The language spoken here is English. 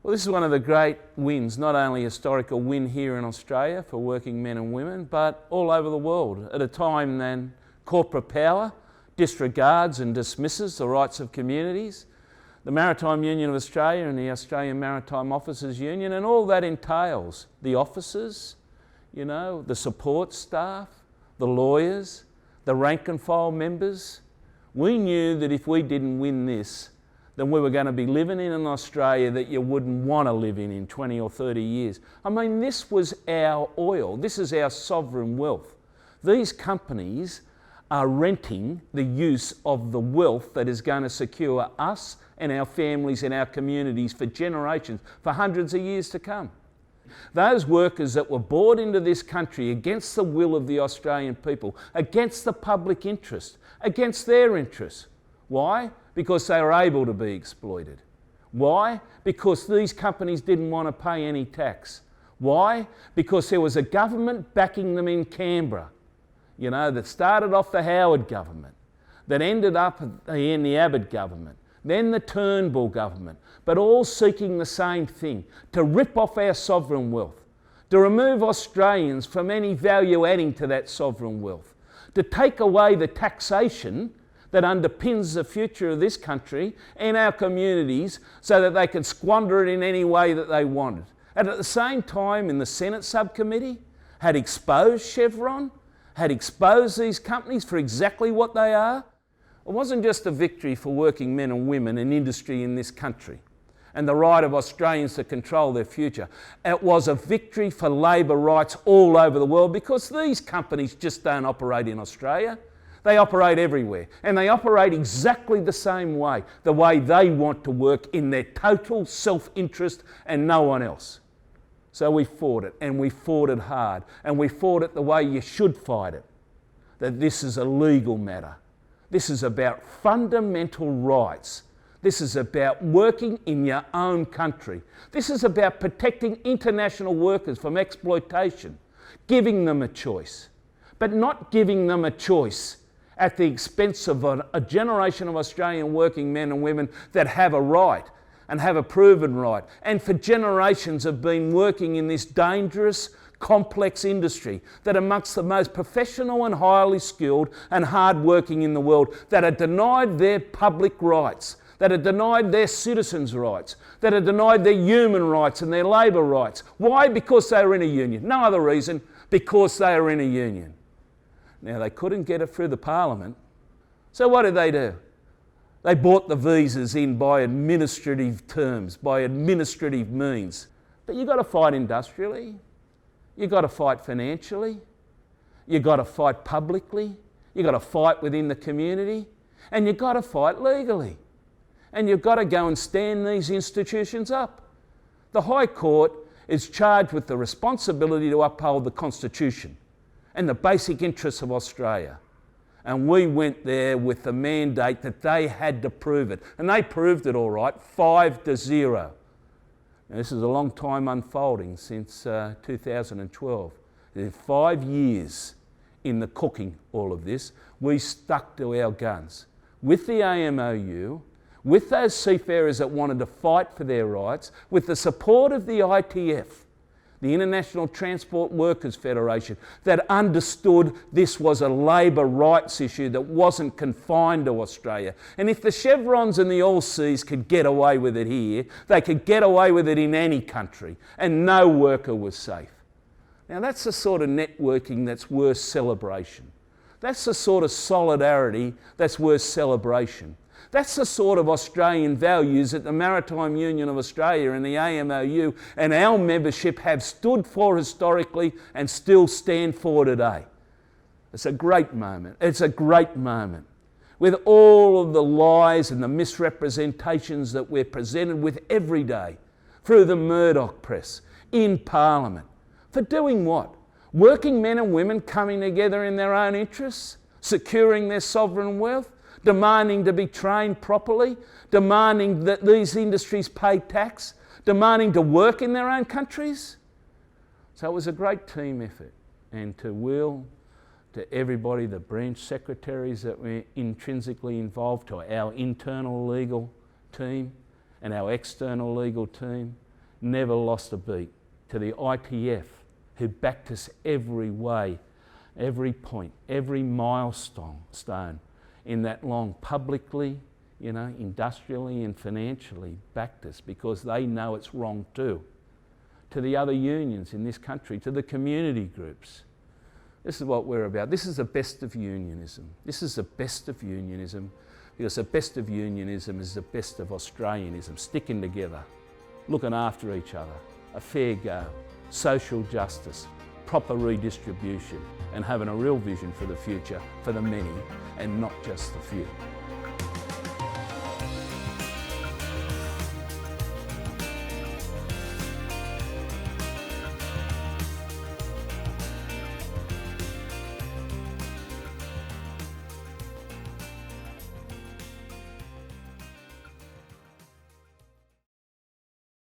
Well, this is one of the great wins, not only a historical win here in Australia for working men and women, but all over the world, at a time when corporate power disregards and dismisses the rights of communities. The Maritime Union of Australia and the Australian Maritime Officers Union, and all that entails, the officers, you know, the support staff, the lawyers, the rank and file members. We knew that if we didn't win this, then we were going to be living in an Australia that you wouldn't want to live in 20 or 30 years. I mean, this was our oil. This is our sovereign wealth. These companies are renting the use of the wealth that is going to secure us and our families and our communities for generations, for hundreds of years to come. Those workers that were brought into this country against the will of the Australian people, against the public interest, against their interests. Why? Because they were able to be exploited. Why? Because these companies didn't want to pay any tax. Why? Because there was a government backing them in Canberra, you know, that started off the Howard government, that ended up in the Abbott government, then the Turnbull government, but all seeking the same thing, to rip off our sovereign wealth, to remove Australians from any value adding to that sovereign wealth, to take away the taxation that underpins the future of this country and our communities so that they could squander it in any way that they wanted. And at the same time, in the Senate subcommittee, had exposed Chevron, had exposed these companies for exactly what they are. It wasn't just a victory for working men and women and industry in this country and the right of Australians to control their future. It was a victory for labour rights all over the world, because these companies just don't operate in Australia. They operate everywhere, and they operate exactly the same way, the way they want to work in their total self-interest and no one else. So we fought it, and we fought it hard, and we fought it the way you should fight it, that this is a legal matter. This is about fundamental rights. This is about working in your own country. This is about protecting international workers from exploitation, giving them a choice, but not giving them a choice at the expense of a generation of Australian working men and women that have a right and have a proven right, and for generations have been working in this dangerous, complex industry that amongst the most professional and highly skilled and hard working in the world, that are denied their public rights, that are denied their citizens' rights, that are denied their human rights and their labour rights. Why? Because they are in a union. No other reason, because they are in a union. Now, they couldn't get it through the Parliament, so what did they do? They bought the visas in by administrative terms, by administrative means. But you've got to fight industrially, you've got to fight financially, you've got to fight publicly, you've got to fight within the community, and you've got to fight legally. And you've got to go and stand these institutions up. The High Court is charged with the responsibility to uphold the Constitution and the basic interests of Australia. And we went there with the mandate that they had to prove it. And they proved it all right, 5-0. Now, this is a long time unfolding, since 2012. There's 5 years in the cooking, all of this. We stuck to our guns with the AMOU, with those seafarers that wanted to fight for their rights, with the support of the ITF, the International Transport Workers Federation, that understood this was a labour rights issue that wasn't confined to Australia. And if the Chevrons and the Allseas could get away with it here, they could get away with it in any country, and no worker was safe. Now, that's the sort of networking that's worth celebration. That's the sort of solidarity that's worth celebration. That's the sort of Australian values that the Maritime Union of Australia and the AMOU and our membership have stood for historically and still stand for today. It's a great moment. It's a great moment. With all of the lies and the misrepresentations that we're presented with every day through the Murdoch press, in Parliament. For doing what? Working men and women coming together in their own interests, securing their sovereign wealth, demanding to be trained properly, demanding that these industries pay tax, demanding to work in their own countries. So it was a great team effort. And to Will, to everybody, the branch secretaries that were intrinsically involved, to our internal legal team and our external legal team, never lost a beat. To the ITF, who backed us every way, every point, every milestone in that long, publicly, industrially and financially backed us because they know it's wrong too. To the other unions in this country, to the community groups. This is what we're about. This is the best of unionism. This is the best of unionism because the best of unionism is the best of Australianism, sticking together, looking after each other, a fair go, social justice, proper redistribution, and having a real vision for the future for the many and not just the few.